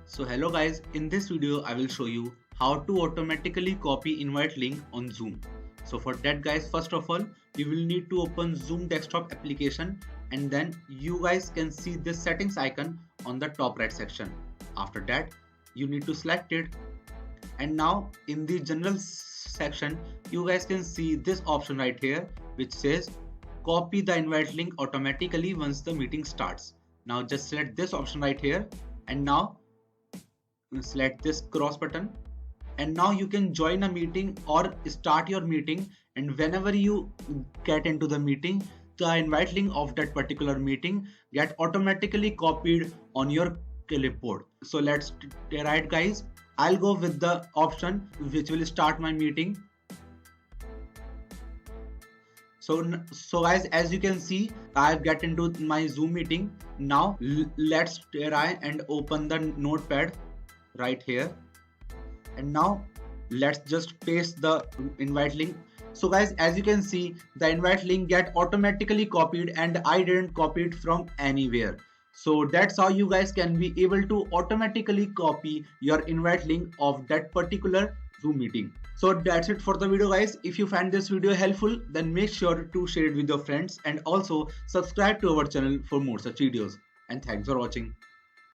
So hello guys, in this video I will show you how to automatically copy invite link on Zoom. So for that guys, first of all you will need to open Zoom desktop application and then you guys can see this settings icon on the top right section. After that you need to select it, and now in the general section you guys can see this option right here which says copy the invite link automatically once the meeting starts. Now just select this option right here and now select this cross button, and now you can join a meeting or start your meeting, and whenever you get into the meeting the invite link of that particular meeting get automatically copied on your clipboard. So let's try it guys. I'll go with the option which will start my meeting. So guys, as you can see I've get into my Zoom meeting. Now let's try and open the notepad right here, and now let's just paste the invite link. So guys, as you can see the invite link get automatically copied and I didn't copy it from anywhere. So that's how you guys can be able to automatically copy your invite link of that particular Zoom meeting. So that's it for the video guys. If you find this video helpful, then make sure to share it with your friends and also subscribe to our channel for more such videos. And thanks for watching.